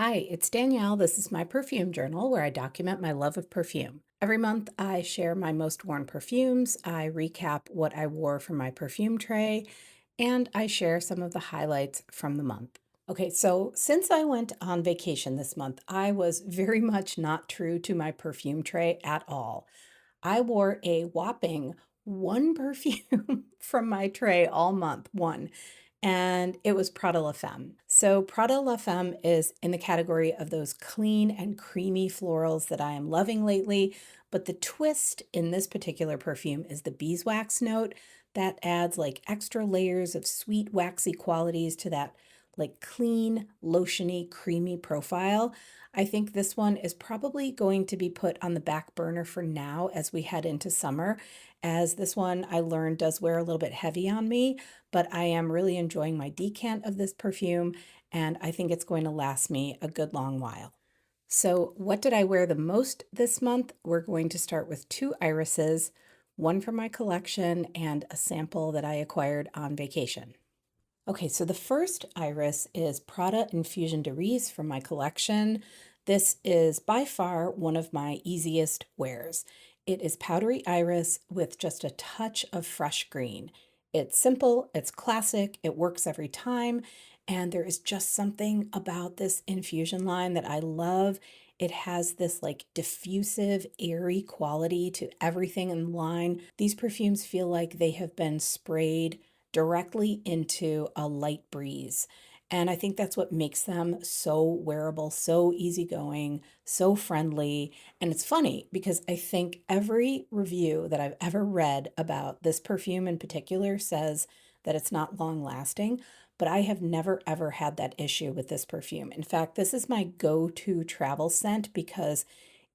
Hi, it's Danielle. This is my perfume journal where I document my love of perfume. Every month, I share my most worn perfumes, I recap what I wore from my perfume tray, and I share some of the highlights from the month. Okay, so since I went on vacation this month, I was very much not true to my perfume tray at all. I wore a whopping one perfume from my tray all month, one, and it was Prada La Femme. So, Prada La Femme is in the category of those clean and creamy florals that I am loving lately. But the twist in this particular perfume is the beeswax note that adds like extra layers of sweet, waxy qualities to that like clean, lotiony, creamy profile. I think this one is probably going to be put on the back burner for now as we head into summer, as this one I learned does wear a little bit heavy on me, but I am really enjoying my decant of this perfume, and I think it's going to last me a good long while. So, what did I wear the most this month? We're going to start with two irises, one from my collection and a sample that I acquired on vacation. Okay, so the first iris is Prada Infusion from my collection. This is by far one of my easiest wears. It is powdery iris with just a touch of fresh green. It's simple, it's classic, it works every time, and there is just something about this infusion line that I love. It has this like diffusive, airy quality to everything in the line. These perfumes feel like they have been sprayed directly into a light breeze. And I think that's what makes them so wearable, so easygoing, so friendly. And it's funny because I think every review that I've ever read about this perfume in particular says that it's not long lasting, but I have never ever had that issue with this perfume. In fact, this is my go-to travel scent because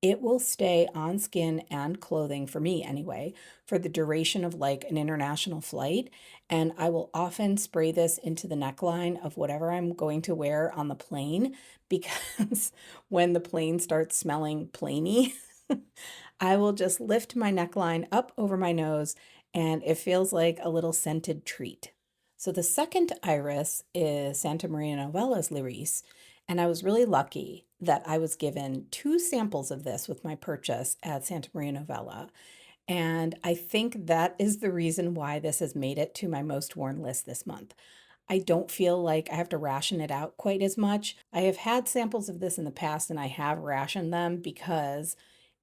it will stay on skin and clothing, for me anyway, for the duration of like an international flight. And I will often spray this into the neckline of whatever I'm going to wear on the plane because when the plane starts smelling plainy, I will just lift my neckline up over my nose and it feels like a little scented treat. So the second iris is Santa Maria Novella's Lyris, and I was really lucky that I was given two samples of this with my purchase at Santa Maria Novella. And I think that is the reason why this has made it to my most worn list this month. I don't feel like I have to ration it out quite as much. I have had samples of this in the past and I have rationed them because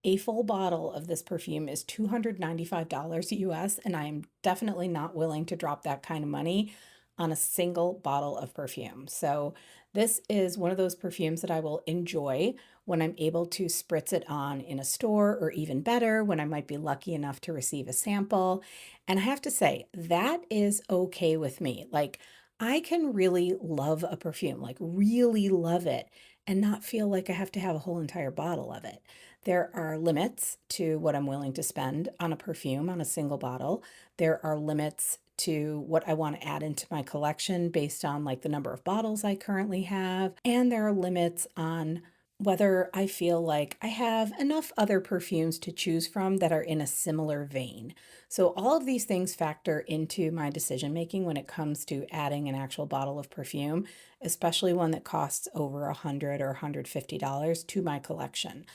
a full bottle of this perfume is $295 US, and I am definitely not willing to drop that kind of money on a single bottle of perfume. So, this is one of those perfumes that I will enjoy when I'm able to spritz it on in a store, or even better, when I might be lucky enough to receive a sample. And I have to say, that is okay with me. Like, I can really love a perfume, like, really love it, and not feel like I have to have a whole entire bottle of it. There are limits to what I'm willing to spend on a perfume on a single bottle. There are limits to what I want to add into my collection based on like the number of bottles I currently have. And there are limits on whether I feel like I have enough other perfumes to choose from that are in a similar vein. So all of these things factor into my decision making when it comes to adding an actual bottle of perfume, especially one that costs over $100 or $150 to my collection.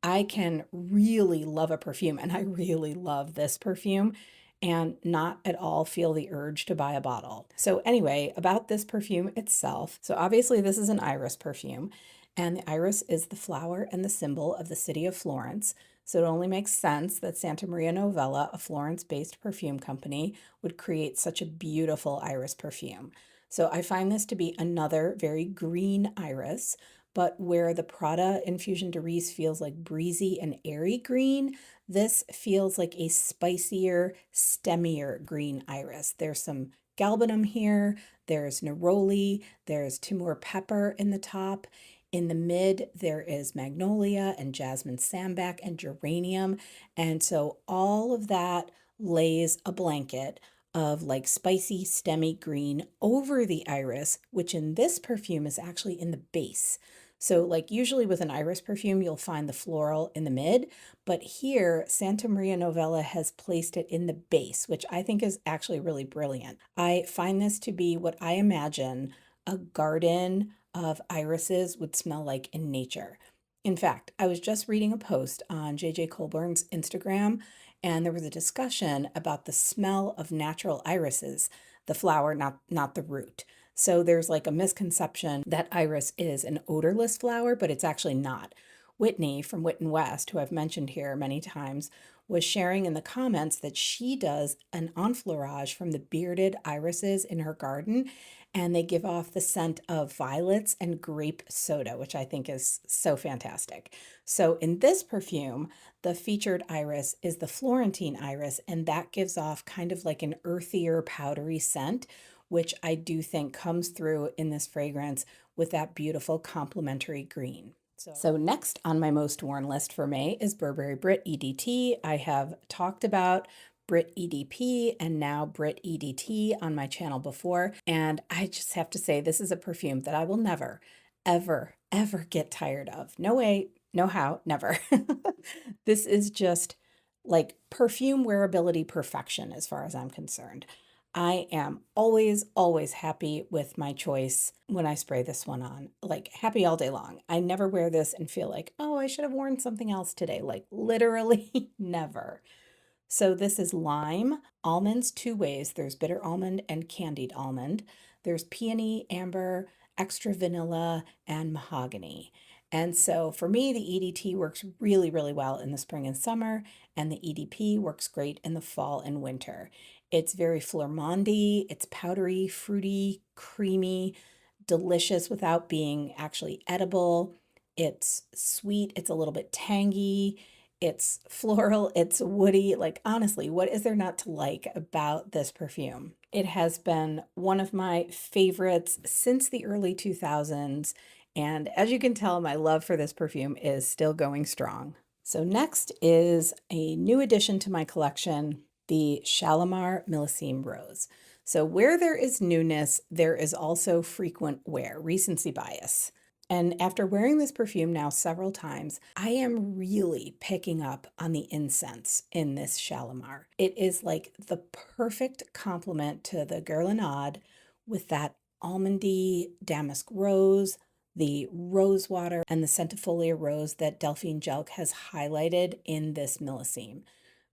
I can really love a perfume, and I really love this perfume, and not at all feel the urge to buy a bottle. So, anyway, about this perfume itself. So, obviously, this is an iris perfume, and the iris is the flower and the symbol of the city of Florence. So, it only makes sense that Santa Maria Novella, a Florence based perfume company, would create such a beautiful iris perfume. So, I find this to be another very green iris, but where the Prada Infusion de Riz feels like breezy and airy green, this feels like a spicier, stemmier green iris. There's some galbanum here, there's neroli, there's Timor pepper in the top. In the mid, there is magnolia and jasmine sambac and geranium. And so all of that lays a blanket of like spicy, stemmy green over the iris, which in this perfume is actually in the base. So, like usually with an iris perfume, you'll find the floral in the mid, but here Santa Maria Novella has placed it in the base, which I think is actually really brilliant. I find this to be what I imagine a garden of irises would smell like in nature. In fact, I was just reading a post on JJ Colburn's Instagram, and there was a discussion about the smell of natural irises, the flower, not the root. So there's like a misconception that iris is an odorless flower, but it's actually not. Whitney from Wit and West, who I've mentioned here many times, was sharing in the comments that she does an enfleurage from the bearded irises in her garden, and they give off the scent of violets and grape soda, which I think is so fantastic. So in this perfume, the featured iris is the Florentine iris, and that gives off kind of like an earthier, powdery scent, which I do think comes through in this fragrance with that beautiful complementary green. So next on my most worn list for May is Burberry Brit EDT. I have talked about Brit EDP and now Brit EDT on my channel before, and I just have to say this is a perfume that I will never, ever, ever get tired of. No way, no how, never. This is just like perfume wearability perfection as far as I'm concerned. I am always, always happy with my choice when I spray this one on, like happy all day long. I never wear this and feel like, oh, I should have worn something else today. Like literally never. So this is lime, almonds two ways. There's bitter almond and candied almond. There's peony, amber, extra vanilla, and mahogany. And so for me, the EDT works really, really well in the spring and summer, and the EDP works great in the fall and winter. It's very flormandy, it's powdery, fruity, creamy, delicious without being actually edible. It's sweet, it's a little bit tangy, it's floral, it's woody. Like, honestly, what is there not to like about this perfume? It has been one of my favorites since the early 2000s. And as you can tell, my love for this perfume is still going strong. So next is a new addition to my collection, the Shalimar Millésime Rose. So where there is newness, there is also frequent wear, recency bias. And after wearing this perfume now several times, I am really picking up on the incense in this Shalimar. It is like the perfect complement to the Guerlain with that almondy damask rose, the rose water, and the centifolia rose that Delphine Jelk has highlighted in this Millésime.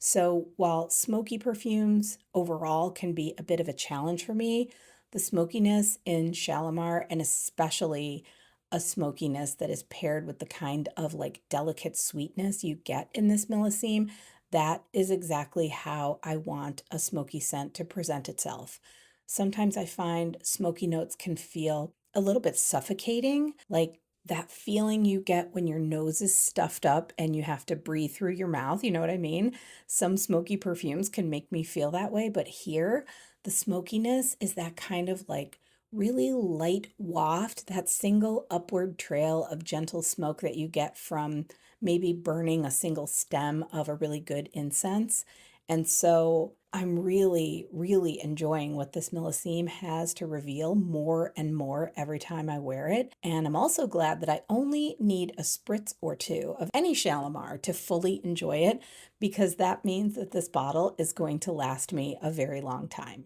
So while smoky perfumes overall can be a bit of a challenge for me, the smokiness in Shalimar, and especially a smokiness that is paired with the kind of like delicate sweetness you get in this Millésime, that is exactly how I want a smoky scent to present itself. Sometimes I find smoky notes can feel a little bit suffocating, like that feeling you get when your nose is stuffed up and you have to breathe through your mouth. You know what I mean? Some smoky perfumes can make me feel that way, but here, the smokiness is that kind of like really light waft, that single upward trail of gentle smoke that you get from maybe burning a single stem of a really good incense. And so I'm really, really enjoying what this Millésime has to reveal more and more every time I wear it. And I'm also glad that I only need a spritz or two of any Shalimar to fully enjoy it, because that means that this bottle is going to last me a very long time.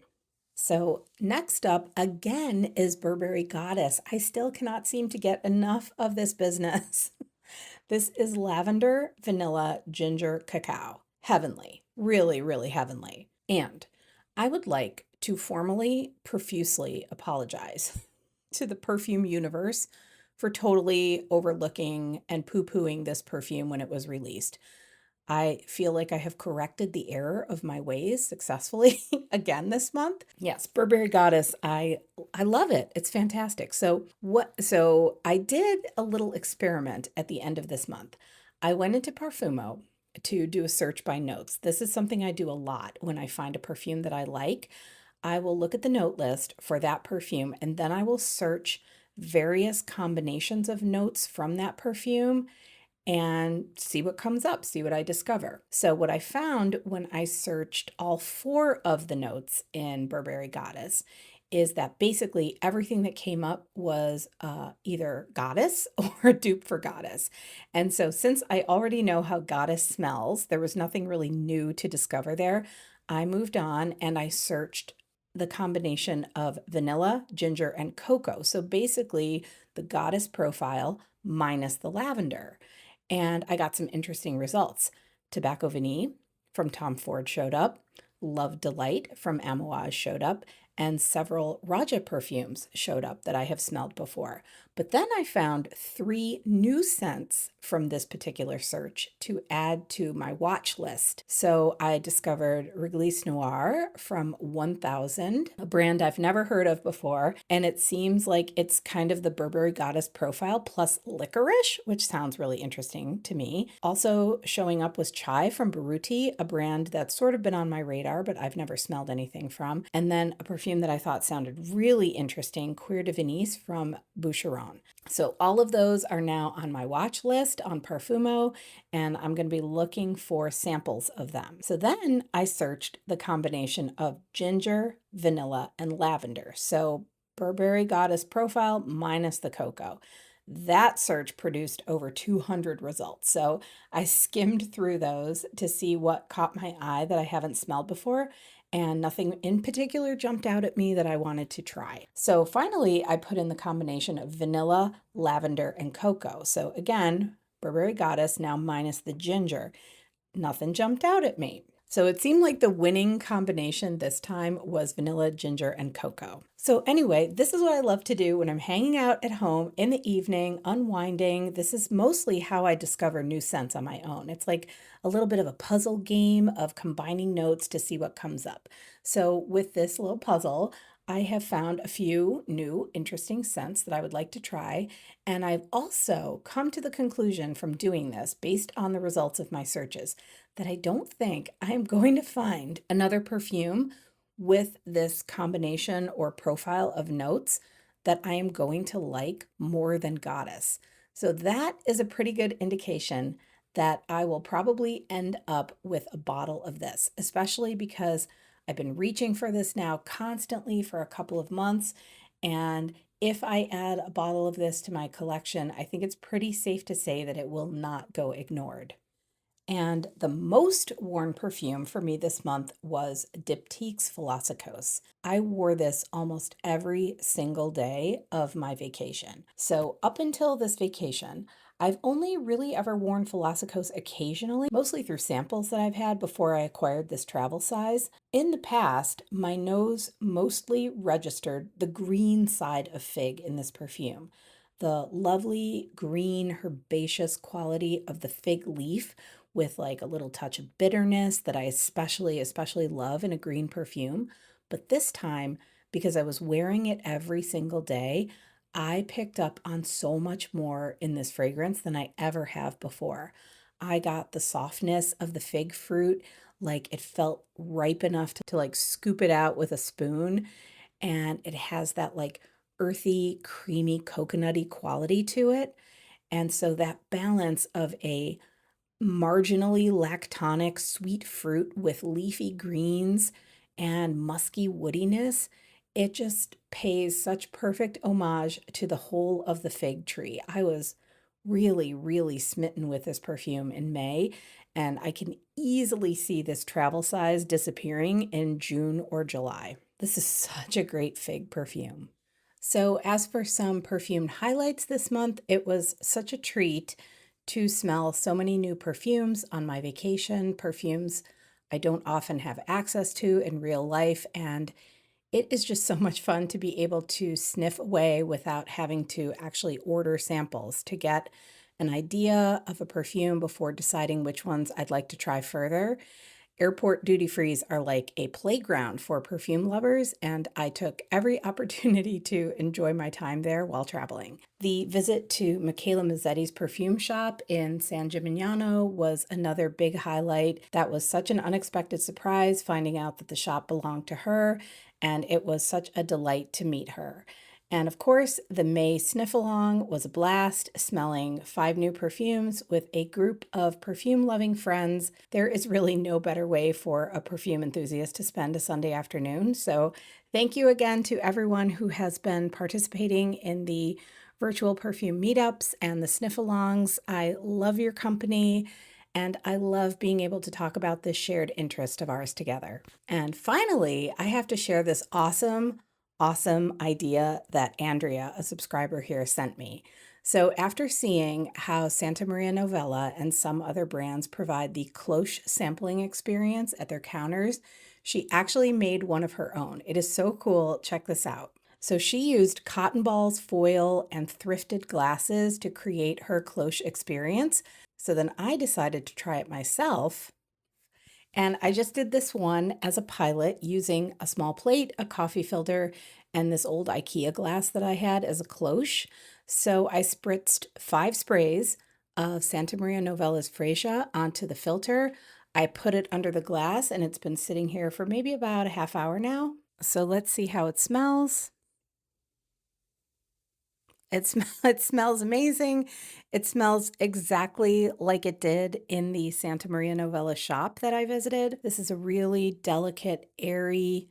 So next up again is Burberry Goddess. I still cannot seem to get enough of this business. This is lavender, vanilla, ginger, cacao. Heavenly, really, really heavenly. And I would like to formally, profusely apologize to the perfume universe for totally overlooking and poo-pooing this perfume when it was released. I feel like I have corrected the error of my ways successfully again this month. Yes, Burberry Goddess, I love it. It's fantastic. So I did a little experiment at the end of this month. I went into Parfumo to do a search by notes. This is something I do a lot when I find a perfume that I like. I will look at the note list for that perfume, and then I will search various combinations of notes from that perfume and see what comes up, see what I discover. So what I found when I searched all four of the notes in Burberry Goddess is that basically everything that came up was either Goddess or a dupe for Goddess. And so since I already know how Goddess smells, there was nothing really new to discover there. I moved on and I searched the combination of vanilla, ginger, and cocoa. So basically the goddess profile minus the lavender. And I got some interesting results. Tobacco Vanille from Tom Ford showed up. Love Delight from Amouage showed up, and several Raja perfumes showed up that I have smelled before. But then I found 3 new scents from this particular search to add to my watch list. So I discovered Réglisse Noir from 1000, a brand I've never heard of before, and it seems like it's kind of the Burberry Goddess profile plus licorice, which sounds really interesting to me. Also showing up was Chai from Baruti, a brand that's sort of been on my radar, but I've never smelled anything from. And then a perfume that I thought sounded really interesting, Cuir de Venise from Boucheron. So all of those are now on my watch list on Parfumo, and I'm going to be looking for samples of them. So then I searched the combination of ginger, vanilla, and lavender. So Burberry Goddess profile minus the cocoa. That search produced over 200 results. So I skimmed through those to see what caught my eye that I haven't smelled before, and nothing in particular jumped out at me that I wanted to try. So finally, I put in the combination of vanilla, lavender, and cocoa. So again, Burberry Goddess now minus the ginger. Nothing jumped out at me. So it seemed like the winning combination this time was vanilla, ginger, and cocoa. So anyway, this is what I love to do when I'm hanging out at home in the evening, unwinding. This is mostly how I discover new scents on my own. It's like a little bit of a puzzle game of combining notes to see what comes up. So with this little puzzle, I have found a few new interesting scents that I would like to try, and I've also come to the conclusion from doing this, based on the results of my searches, that I don't think I'm going to find another perfume with this combination or profile of notes that I am going to like more than Goddess. So that is a pretty good indication that I will probably end up with a bottle of this, especially because I've been reaching for this now constantly for a couple of months, and if I add a bottle of this to my collection, I think it's pretty safe to say that it will not go ignored. And the most worn perfume for me this month was Diptyque's Philosykos. I wore this almost every single day of my vacation. So up until this vacation, I've only really ever worn Philosykos occasionally, mostly through samples that I've had before I acquired this travel size. In the past, my nose mostly registered the green side of fig in this perfume. The lovely green herbaceous quality of the fig leaf with like a little touch of bitterness that I especially love in a green perfume. But this time, because I was wearing it every single day, I picked up on so much more in this fragrance than I ever have before. I got the softness of the fig fruit, like it felt ripe enough to like scoop it out with a spoon. And it has that like earthy, creamy, coconutty quality to it. And so that balance of a marginally lactonic sweet fruit with leafy greens and musky woodiness, it just pays such perfect homage to the whole of the fig tree. I was really smitten with this perfume in May, and I can easily see this travel size disappearing in June or July. This is such a great fig perfume. So as for some perfume highlights this month, it was such a treat to smell so many new perfumes on my vacation, perfumes I don't often have access to in real life, and it is just so much fun to be able to sniff away without having to actually order samples to get an idea of a perfume before deciding which ones I'd like to try further. Airport duty frees are like a playground for perfume lovers, and I took every opportunity to enjoy my time there while traveling. The visit to Michela Mazzetti's perfume shop in San Gimignano was another big highlight. That was such an unexpected surprise, finding out that the shop belonged to her, and it was such a delight to meet her. And of course, the May sniff-along was a blast, smelling 5 new perfumes with a group of perfume-loving friends. There is really no better way for a perfume enthusiast to spend a Sunday afternoon. So thank you again to everyone who has been participating in the virtual perfume meetups and the sniff-alongs. I love your company, and I love being able to talk about this shared interest of ours together. And finally, I have to share this awesome awesome idea that Andrea, a subscriber here, sent me. So after seeing how Santa Maria Novella and some other brands provide the Cloche sampling experience at their counters, she actually made one of her own. It is so cool. Check this out. So she used cotton balls, foil, and thrifted glasses to create her Cloche experience. So then I decided to try it myself. And I just did this one as a pilot using a small plate, a coffee filter, and this old IKEA glass that I had as a cloche. So I spritzed 5 sprays of Santa Maria Novella's Freesia onto the filter. I put it under the glass and it's been sitting here for maybe about a half hour now. So let's see how it smells. It smells amazing. It smells exactly like it did in the Santa Maria Novella shop that I visited. This is a really delicate, airy,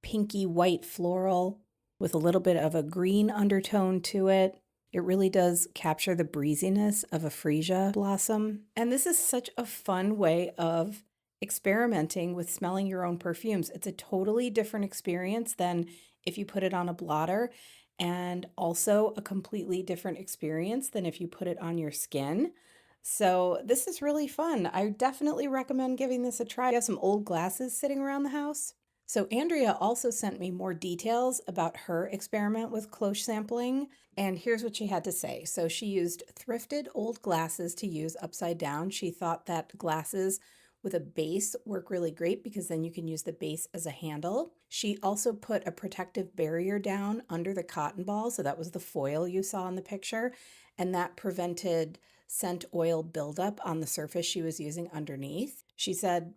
pinky white floral with a little bit of a green undertone to it. It really does capture the breeziness of a freesia blossom. And this is such a fun way of experimenting with smelling your own perfumes. It's a totally different experience than if you put it on a blotter, and also a completely different experience than if you put it on your skin. So this is really fun. I definitely recommend giving this a try. I have some old glasses sitting around the house. So Andrea also sent me more details about her experiment with cloche sampling, and here's what she had to say. So she used thrifted old glasses to use upside down. She thought that glasses with a base work really great because then you can use the base as a handle. She also put a protective barrier down under the cotton ball, so that was the foil you saw in the picture, and that prevented scent oil buildup on the surface she was using underneath. She said,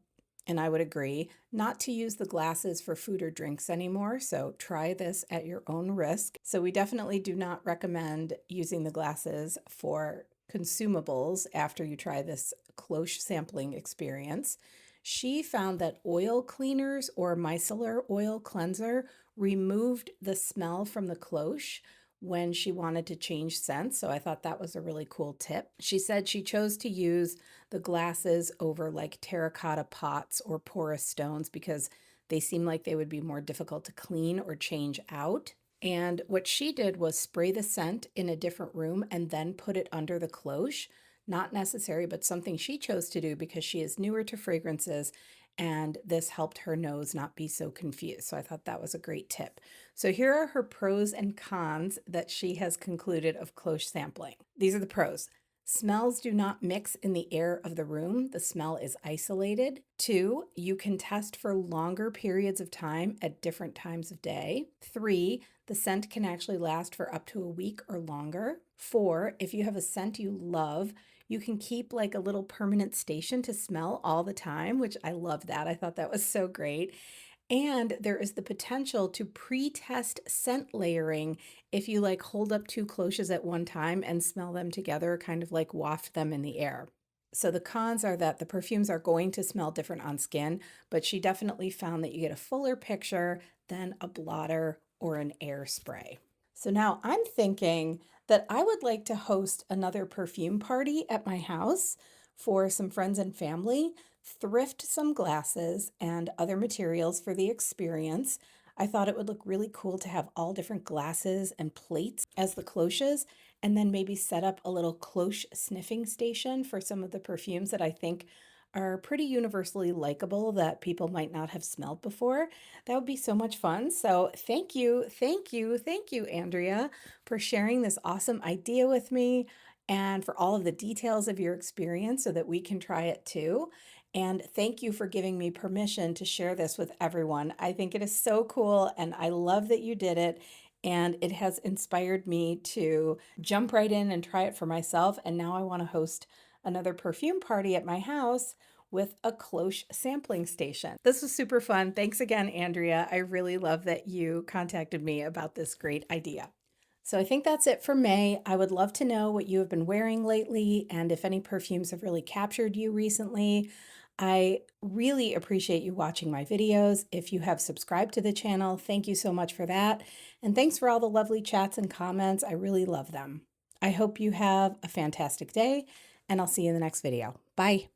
and I would agree, not to use the glasses for food or drinks anymore, so try this at your own risk. So we definitely do not recommend using the glasses for consumables after you try this cloche sampling experience. She found that oil cleaners or micellar oil cleanser removed the smell from the cloche when she wanted to change scents. So I thought that was a really cool tip. She said she chose to use the glasses over like terracotta pots or porous stones because they seem like they would be more difficult to clean or change out. And what she did was spray the scent in a different room and then put it under the cloche. Not necessary, but something she chose to do because she is newer to fragrances, and this helped her nose not be so confused. So I thought that was a great tip. So here are her pros and cons that she has concluded of cloche sampling. These are the pros. Smells do not mix in the air of the room. The smell is isolated. 2, you can test for longer periods of time at different times of day. 3, the scent can actually last for up to a week or longer. 4, if you have a scent you love, you can keep like a little permanent station to smell all the time, which I love that. I thought that was so great. And there is the potential to pre-test scent layering if you like hold up 2 cloches at one time and smell them together, kind of like waft them in the air. So the cons are that the perfumes are going to smell different on skin, but she definitely found that you get a fuller picture than a blotter or an air spray. So now I'm thinking that I would like to host another perfume party at my house for some friends and family, thrift some glasses and other materials for the experience. I thought it would look really cool to have all different glasses and plates as the cloches, and then maybe set up a little cloche sniffing station for some of the perfumes that I think are pretty universally likable that people might not have smelled before. That would be so much fun. So thank you, thank you, thank you, Andrea, for sharing this awesome idea with me and for all of the details of your experience so that we can try it too. And thank you for giving me permission to share this with everyone. I think it is so cool and I love that you did it. And it has inspired me to jump right in and try it for myself. And now I want to host another perfume party at my house with a cloche sampling station. This was super fun. Thanks again, Andrea. I really love that you contacted me about this great idea. So I think that's it for May. I would love to know what you have been wearing lately and if any perfumes have really captured you recently. I really appreciate you watching my videos. If you have subscribed to the channel, thank you so much for that. And thanks for all the lovely chats and comments. I really love them. I hope you have a fantastic day, and I'll see you in the next video. Bye.